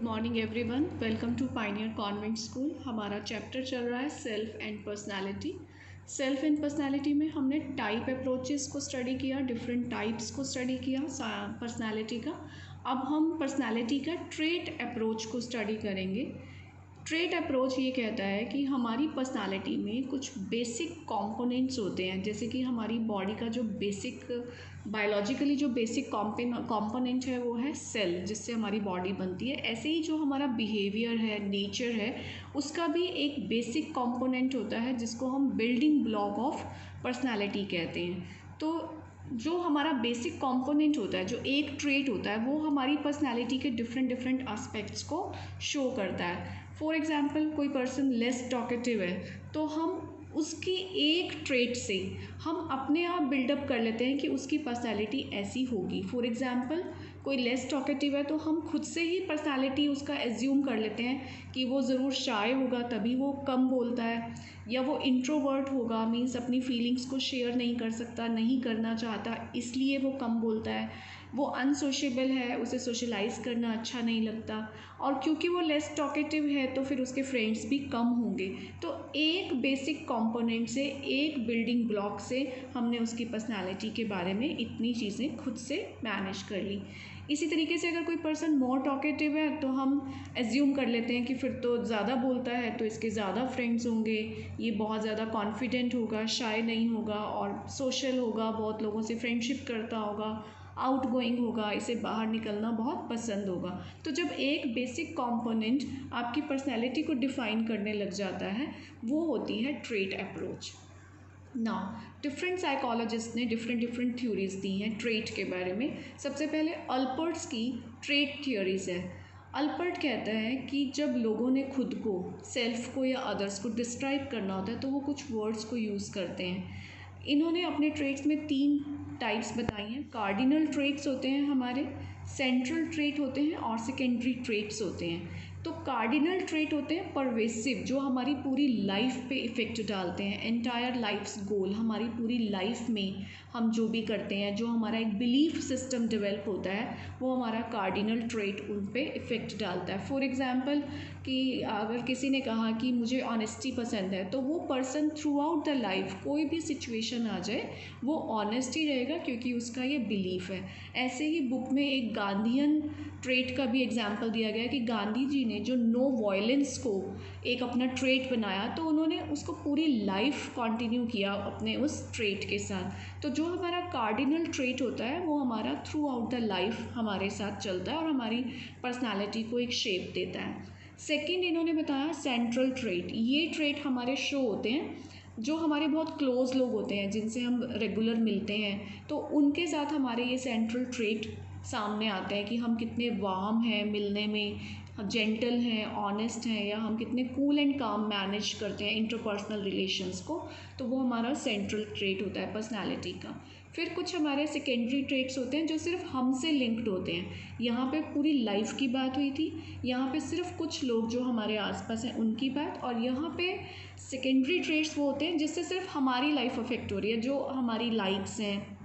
Morning everyone, welcome to pioneer convent school. हमारा chapter चल रहा है self and personality. Self and personality में हमने टाइप अप्रोचेस को स्टडी किया, डिफरेंट टाइप्स को स्टडी किया पर्सनालिटी का। अब हम पर्सनालिटी का ट्रेट अप्रोच को स्टडी करेंगे। ट्रेट अप्रोच ये कहता है कि हमारी पर्सनालिटी में कुछ बेसिक कंपोनेंट्स होते हैं, जैसे कि हमारी बॉडी का जो बेसिक बायोलॉजिकली जो बेसिक कंपोनेंट है वो है सेल, जिससे हमारी बॉडी बनती है। ऐसे ही जो हमारा बिहेवियर है, नेचर है, उसका भी एक बेसिक कंपोनेंट होता है जिसको हम बिल्डिंग ब्लॉक ऑफ पर्सनालिटी कहते हैं। तो जो हमारा बेसिक कंपोनेंट होता है, जो एक ट्रेट होता है, वो हमारी पर्सनालिटी के डिफरेंट डिफरेंट एस्पेक्ट्स को शो करता है। फॉर एग्ज़ाम्पल, कोई पर्सन लेस टॉकेटिव है तो हम उसकी एक ट्रेट से हम अपने आप बिल्डअप कर लेते हैं कि उसकी पर्सनालिटी ऐसी होगी। फॉर एग्ज़ाम्पल, कोई लेस टॉकेटिव है तो हम खुद से ही पर्सनालिटी उसका एज्यूम कर लेते हैं कि वो ज़रूर शाय होगा तभी वो कम बोलता है, या वो इंट्रोवर्ट होगा, मीन्स अपनी फीलिंग्स को शेयर नहीं कर सकता, नहीं करना चाहता, इसलिए वो कम बोलता है। वो अनसोशेबल है, उसे सोशलाइज करना अच्छा नहीं लगता, और क्योंकि वो लेस टॉकेटिव है तो फिर उसके फ्रेंड्स भी कम होंगे। तो एक बेसिक कंपोनेंट से, एक बिल्डिंग ब्लॉक से हमने उसकी पर्सनालिटी के बारे में इतनी चीज़ें खुद से मैनेज कर ली। इसी तरीके से अगर कोई पर्सन मोर टॉकेटिव है तो हम एज्यूम कर लेते हैं कि फिर तो ज़्यादा बोलता है तो इसके ज़्यादा फ्रेंड्स होंगे, ये बहुत ज़्यादा कॉन्फिडेंट होगा, शाय नहीं होगा और सोशल होगा, बहुत लोगों से फ्रेंडशिप करता होगा, आउट गोइंग होगा, इसे बाहर निकलना बहुत पसंद होगा। तो जब एक बेसिक कंपोनेंट आपकी पर्सनैलिटी को डिफ़ाइन करने लग जाता है, वो होती है trait approach. Now different psychologist ने डिफरेंट थ्योरीज दी हैं ट्रेट के बारे में। सबसे पहले अल्पर्ट्स की ट्रेट थ्योरीज है। अल्पर्ट कहता है कि जब लोगों ने खुद को, सेल्फ को या अदर्स को डिस्क्राइब करना होता है तो वो कुछ वर्ड्स को यूज़ करते हैं। इन्होंने अपने ट्रेट्स में 3 टाइप्स बताई हैं। कार्डिनल ट्रेट्स होते हैं हमारे, सेंट्रल ट्रेट होते हैं और सेकेंडरी ट्रेट्स होते हैं। तो कार्डिनल ट्रेट होते हैं परवेसिव, जो हमारी पूरी लाइफ पे इफ़ेक्ट डालते हैं, एंटायर लाइफ्स गोल, हमारी पूरी लाइफ में हम जो भी करते हैं, जो हमारा एक बिलीफ सिस्टम डेवलप होता है, वो हमारा कार्डिनल ट्रेट उन पे इफ़ेक्ट डालता है। फॉर एग्ज़ाम्पल, कि अगर किसी ने कहा कि मुझे ऑनेस्टी पसंद है, तो वो person through out the life कोई भी सिचुएशन आ जाए वो ऑनेस्ट ही रहेगा, क्योंकि उसका ये बिलीफ है। ऐसे ही बुक में एक गांधीयन ट्रेट का भी एग्जाम्पल दिया गया कि गांधी जी ने जो नो वायलेंस को एक अपना ट्रेट बनाया, तो उन्होंने उसको पूरी लाइफ कंटिन्यू किया अपने उस ट्रेट के साथ। तो जो हमारा कार्डिनल ट्रेट होता है वो हमारा थ्रू आउट द लाइफ हमारे साथ चलता है और हमारी पर्सनालिटी को एक शेप देता है। सेकंड इन्होंने बताया सेंट्रल ट्रेट। ये ट्रेट हमारे शो होते हैं जो हमारे बहुत क्लोज़ लोग होते हैं, जिनसे हम रेगुलर मिलते हैं, तो उनके साथ हमारे ये सेंट्रल ट्रेट सामने आते हैं कि हम कितने वार्म हैं मिलने में, जेंटल हैं, ऑनेस्ट हैं, या हम कितने कूल एंड काम मैनेज करते हैं इंटरपर्सनल रिलेशंस को। तो वो हमारा सेंट्रल ट्रेट होता है पर्सनालिटी का। फिर कुछ हमारे सेकेंडरी ट्रेट्स होते हैं जो सिर्फ हमसे लिंक्ड होते हैं। यहाँ पे पूरी लाइफ की बात हुई थी, यहाँ पे सिर्फ कुछ लोग जो हमारे आसपास हैं उनकी बात, और यहाँ पे सेकेंडरी ट्रेट्स वो होते हैं जिससे सिर्फ हमारी लाइफ अफेक्ट हो रही है, जो हमारी लाइक्स हैं,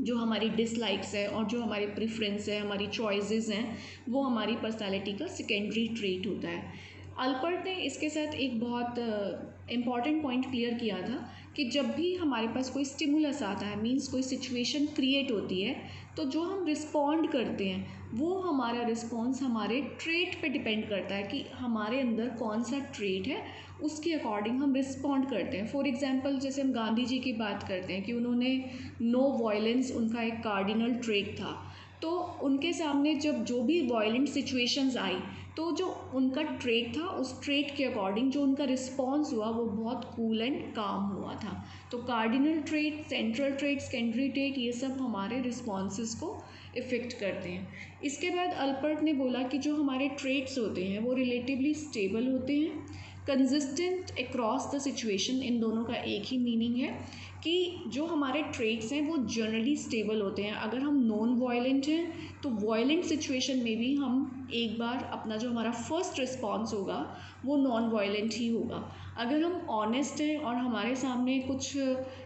जो हमारी डिसलाइक्स है, और जो हमारे प्रेफरेंस है, हमारी चॉइसेस हैं, वो हमारी पर्सनालिटी का सेकेंडरी ट्रेट होता है। अल्पर्ट ने इसके साथ एक बहुत इम्पॉर्टेंट पॉइंट क्लियर किया था कि जब भी हमारे पास कोई स्टिमुलस आता है, मींस कोई सिचुएशन क्रिएट होती है, तो जो हम रिस्पॉन्ड करते हैं वो हमारा रिस्पॉन्स हमारे ट्रेट पे डिपेंड करता है कि हमारे अंदर कौन सा ट्रेट है, उसके अकॉर्डिंग हम रिस्पॉन्ड करते हैं। फॉर एग्जांपल, जैसे हम गांधी जी की बात करते हैं कि उन्होंने नो वायलेंस उनका एक कार्डिनल ट्रेट था, तो उनके सामने जब जो भी वायलेंट सिचुएशंस आई, तो जो उनका ट्रेट था उस ट्रेट के अकॉर्डिंग जो उनका रिस्पॉन्स हुआ वो बहुत कूल एंड काम हुआ था। तो cardinal trait, central trait, secondary trait, ये सब हमारे रिस्पॉन्सेस को इफ़ेक्ट करते हैं। इसके बाद अल्पर्ट ने बोला कि जो हमारे ट्रेट्स होते हैं वो रिलेटिवली स्टेबल होते हैं, कंसिस्टेंट अक्रॉस द सिचुएशन। इन दोनों का एक ही मीनिंग है कि जो हमारे ट्रेट्स हैं वो जनरली स्टेबल होते हैं। अगर हम नॉन वायलेंट हैं तो वॉयलेंट सिचुएशन में भी हम एक बार अपना जो हमारा फर्स्ट रिस्पॉन्स होगा वो नॉन वॉयलेंट ही होगा। अगर हम ऑनेस्ट हैं और हमारे सामने कुछ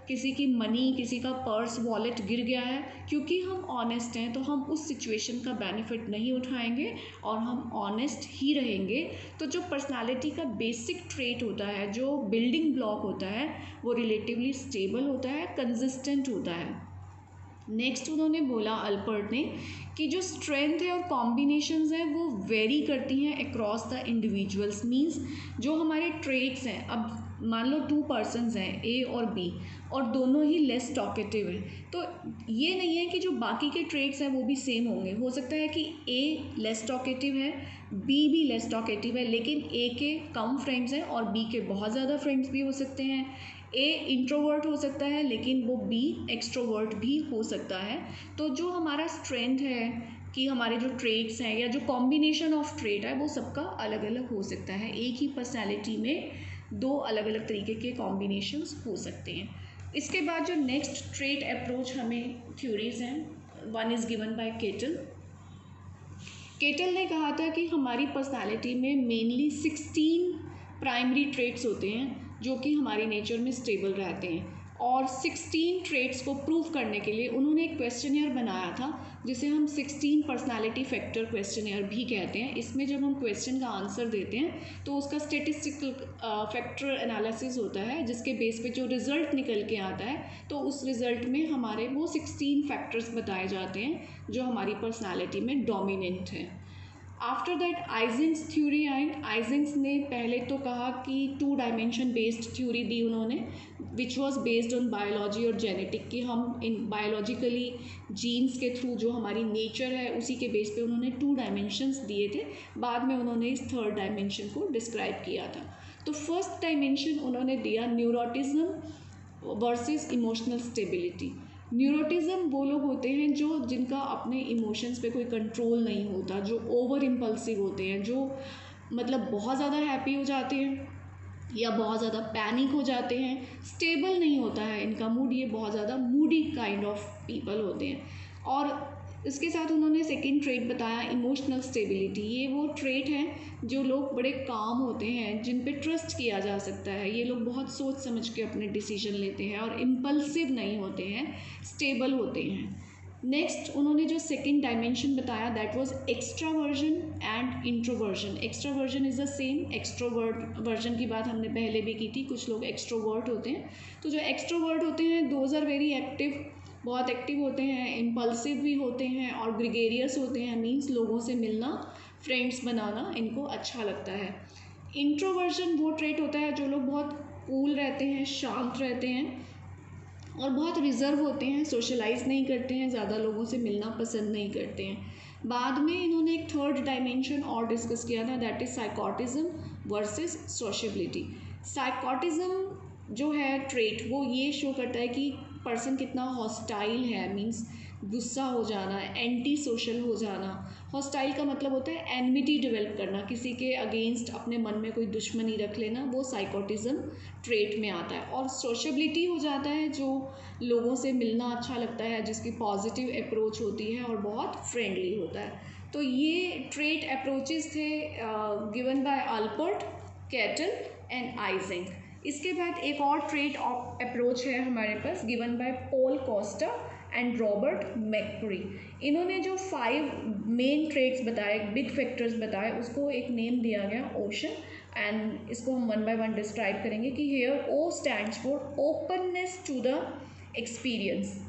किसी की मनी, किसी का पर्स, वॉलेट गिर गया है, क्योंकि हम ऑनेस्ट हैं तो हम उस सिचुएशन का बेनिफिट नहीं उठाएंगे और हम ऑनेस्ट ही रहेंगे। तो जो पर्सनालिटी का बेसिक ट्रेट होता है, जो बिल्डिंग ब्लॉक होता है, वो रिलेटिवली स्टेबल होता है, कंसिस्टेंट होता है। नेक्स्ट उन्होंने बोला अल्पर्ट ने कि जो स्ट्रेंथ है और कॉम्बिनेशंस हैं वो वेरी करती हैं अक्रॉस द इंडिविजुअल्स। मींस जो हमारे ट्रेट्स हैं, अब मान लो 2 पर्सन्स हैं ए और बी और दोनों ही लेस टॉकेटिव हैं, तो ये नहीं है कि जो बाकी के ट्रेट्स हैं वो भी सेम होंगे। हो सकता है कि ए लेस टॉकेटिव है, बी भी लेस टॉकेटिव है, लेकिन ए के कम फ्रेंड्स हैं और बी के बहुत ज़्यादा फ्रेंड्स भी हो सकते हैं। ए इंट्रोवर्ट हो सकता है लेकिन वो बी एक्सट्रोवर्ट भी हो सकता है। तो जो हमारा स्ट्रेंथ है कि हमारे जो ट्रेट्स हैं या जो कॉम्बिनेशन ऑफ ट्रेट है वो सबका अलग अलग हो सकता है। एक ही पर्सनैलिटी में 2 अलग अलग तरीके के कॉम्बिनेशंस हो सकते हैं। इसके बाद जो नेक्स्ट ट्रेट अप्रोच हमें थ्योरीज हैं, one is given by kettle. Kettle ने कहा था कि हमारी पर्सनैलिटी में मेनली 16 प्राइमरी ट्रेट्स होते हैं जो कि हमारी नेचर में स्टेबल रहते हैं, और 16 ट्रेट्स को प्रूव करने के लिए उन्होंने एक क्वेश्चनियर बनाया था जिसे हम 16 पर्सनालिटी फैक्टर क्वेश्चनियर भी कहते हैं। इसमें जब हम क्वेश्चन का आंसर देते हैं तो उसका स्टेटिस्टिकल फैक्टर एनालिसिस होता है, जिसके बेस पे जो रिज़ल्ट निकल के आता है तो उस रिज़ल्ट में हमारे वो 16 फैक्टर्स बताए जाते हैं जो हमारी पर्सनालिटी में डोमिनेंट हैं। आफ्टर दैट आइजेंक्स थ्योरी आई। आइजेंक्स ने पहले तो कहा कि 2 डायमेंशन बेस्ड थ्योरी दी उन्होंने, which was based on biology और जेनेटिक, कि हम इन बायोलॉजिकली जीन्स के थ्रू जो हमारी नेचर है उसी के बेस पे उन्होंने 2 डायमेंशंस दिए थे। बाद में उन्होंने इस 3rd डायमेंशन को डिस्क्राइब किया था। तो फर्स्ट डायमेंशन उन्होंने दिया neuroticism versus emotional stability. Neuroticism वो लोग होते हैं जो जिनका अपने इमोशंस पे कोई कंट्रोल नहीं होता, जो ओवर इम्पल्सिव होते हैं, जो मतलब बहुत ज़्यादा हैप्पी हो जाते हैं या बहुत ज़्यादा पैनिक हो जाते हैं, स्टेबल नहीं होता है इनका मूड, ये बहुत ज़्यादा मूडी काइंड ऑफ पीपल होते हैं। और इसके साथ उन्होंने सेकंड ट्रेट बताया इमोशनल स्टेबिलिटी। ये वो ट्रेट हैं जो लोग बड़े काम होते हैं, जिन पे ट्रस्ट किया जा सकता है, ये लोग बहुत सोच समझ के अपने डिसीजन लेते हैं और इम्पल्सिव नहीं होते हैं, स्टेबल होते हैं। नेक्स्ट उन्होंने जो सेकंड डायमेंशन बताया that was extraversion and introversion. Extraversion is the same, extrovert version की बात हमने पहले भी की थी। कुछ लोग एक्स्ट्रोवर्ट होते हैं, तो जो एक्स्ट्रोवर्ट होते हैं दोज आर वेरी एक्टिव, बहुत एक्टिव होते हैं, इम्पल्सिव भी होते हैं और ग्रिगेरियस होते हैं, मीन्स लोगों से मिलना, फ्रेंड्स बनाना इनको अच्छा लगता है। इंट्रोवर्जन वो ट्रेट होता है जो लोग बहुत कूल रहते हैं, शांत रहते हैं और बहुत रिजर्व होते हैं, सोशलाइज नहीं करते हैं, ज़्यादा लोगों से मिलना पसंद नहीं करते हैं। बाद में इन्होंने एक 3rd डायमेंशन और डिस्कस किया था that is psychoticism versus sociability. Psychoticism जो है ट्रेट वो ये शो करता है कि पर्सन कितना हॉस्टाइल है, मीन्स गुस्सा हो जाना, एंटी सोशल हो जाना। हॉस्टाइल का मतलब होता है एनमिटी डेवलप करना, किसी के अगेंस्ट अपने मन में कोई दुश्मनी रख लेना, वो साइकोटिज्म ट्रेट में आता है। और सोशबिलिटी हो जाता है जो लोगों से मिलना अच्छा लगता है, जिसकी पॉजिटिव अप्रोच होती है और बहुत फ्रेंडली होता है। तो ये ट्रेट अप्रोचेस थे given by Allport, Cattell and Eysenck. इसके बाद एक और ट्रेट अप्रोच है हमारे पास given by Paul Costa and Robert McCrae. इन्होंने जो 5 मेन ट्रेट्स बताए, बिग फैक्टर्स बताए, उसको एक नेम दिया गया ओशन, एंड इसको हम 1 बाय 1 डिस्क्राइब करेंगे कि here O stands for openness to the experience.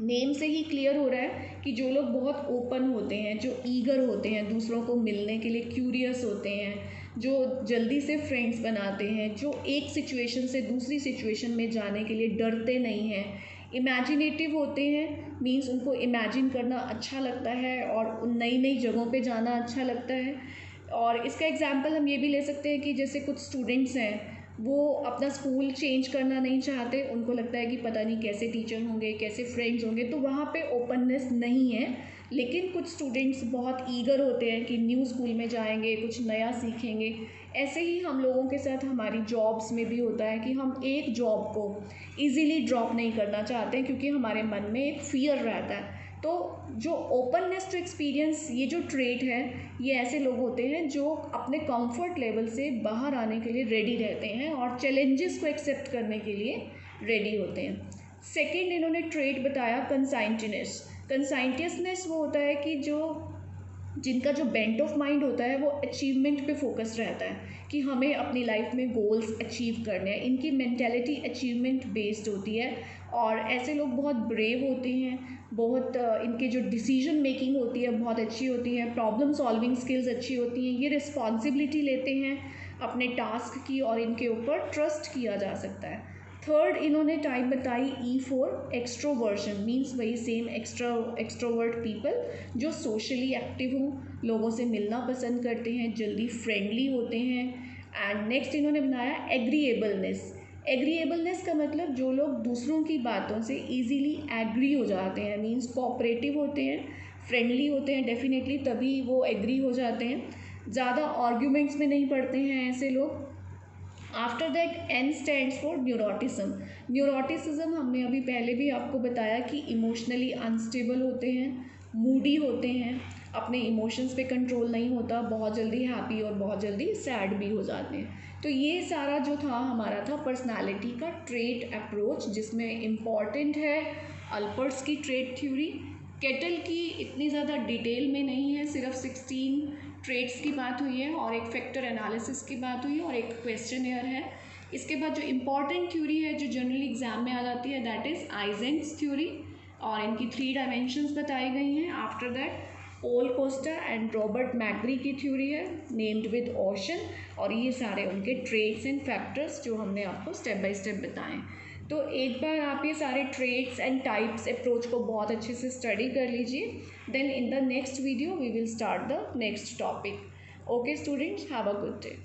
Name से ही क्लियर हो रहा है कि जो लोग बहुत ओपन होते हैं, जो ईगर होते हैं, दूसरों को मिलने के लिए क्यूरियस होते हैं, जो जल्दी से फ्रेंड्स बनाते हैं, जो एक सिचुएशन से दूसरी सिचुएशन में जाने के लिए डरते नहीं हैं, इमेजिनेटिव होते हैं, मीन्स उनको इमेजिन करना अच्छा लगता है और उन नई नई जगहों पे जाना अच्छा लगता है। और इसका एग्जांपल हम ये भी ले सकते हैं कि जैसे कुछ स्टूडेंट्स हैं वो अपना स्कूल चेंज करना नहीं चाहते, उनको लगता है कि पता नहीं कैसे टीचर होंगे, कैसे फ्रेंड्स होंगे, तो वहाँ पे ओपननेस नहीं है। लेकिन कुछ स्टूडेंट्स बहुत ईगर होते हैं कि न्यू स्कूल में जाएंगे, कुछ नया सीखेंगे। ऐसे ही हम लोगों के साथ हमारी जॉब्स में भी होता है कि हम एक जॉब को इजीली ड्रॉप नहीं करना चाहते हैं क्योंकि हमारे मन में एक फियर रहता है तो जो ओपननेस टू एक्सपीरियंस, ये जो ट्रेट है, ये ऐसे लोग होते हैं जो अपने कंफर्ट लेवल से बाहर आने के लिए रेडी रहते हैं और चैलेंजेस को एक्सेप्ट करने के लिए रेडी होते हैं। सेकंड इन्होंने ट्रेट बताया कंसाइंटिनेस। कंसाइंटियसनेस वो होता है कि जो जिनका जो बेंट ऑफ माइंड होता है वो अचीवमेंट पे फोकस रहता है कि हमें अपनी लाइफ में गोल्स अचीव करने हैं। इनकी मेंटालिटी अचीवमेंट बेस्ड होती है और ऐसे लोग बहुत ब्रेव होते हैं, बहुत इनके जो डिसीजन मेकिंग होती है बहुत अच्छी होती है, प्रॉब्लम सॉल्विंग स्किल्स अच्छी होती हैं, ये रिस्पॉन्सिबिलिटी लेते हैं अपने टास्क की और इनके ऊपर ट्रस्ट किया जा सकता है। थर्ड इन्होंने टाइप बताई E4 एक्सट्रोवर्जन, मीन्स वही सेम एक्सट्रोवर्ट पीपल जो सोशली एक्टिव हों, लोगों से मिलना पसंद करते हैं, जल्दी फ्रेंडली होते हैं। एंड नेक्स्ट इन्होंने बनाया एग्रीएबलनेस। एग्रीएबलनेस का मतलब जो लोग दूसरों की बातों से ईजीली एग्री हो जाते हैं, मीन्स कोऑपरेटिव होते हैं, फ्रेंडली होते हैं डेफिनेटली, तभी वो एग्री हो जाते हैं, ज़्यादा आर्ग्यूमेंट्स में नहीं पड़ते हैं ऐसे लोग। After that N stands for neuroticism. Neuroticism हमने अभी पहले भी आपको बताया कि इमोशनली अनस्टेबल होते हैं, मूडी होते हैं, अपने इमोशंस पे कंट्रोल नहीं होता, बहुत जल्दी हैप्पी और बहुत जल्दी सैड भी हो जाते हैं। तो ये सारा जो था हमारा था पर्सनालिटी का ट्रेट अप्रोच, जिसमें इम्पॉर्टेंट है अल्पर्ट्स की ट्रेट थ्योरी। केटल की इतनी ज़्यादा डिटेल में नहीं है, सिर्फ 16 ट्रेड्स की बात हुई है और एक फैक्टर एनालिसिस की बात हुई है और एक क्वेश्चनएयर है। इसके बाद जो इम्पॉर्टेंट थ्योरी है जो जनरली एग्जाम में आ जाती है दैट इज़ आइजेंक्स थ्योरी और इनकी 3 डायमेंशंस बताई गई हैं। After that Paul Costa and Robert McCrae की थ्योरी है नेम्ड विद ओशन, और ये सारे उनके ट्रेड्स एंड फैक्टर्स जो हमने आपको स्टेप बाय स्टेप बताएं। तो एक बार आप ये सारे ट्रेड्स एंड टाइप्स अप्रोच को बहुत अच्छे से स्टडी कर लीजिए, then in the next video we will start the next topic. Okay students, have a good day.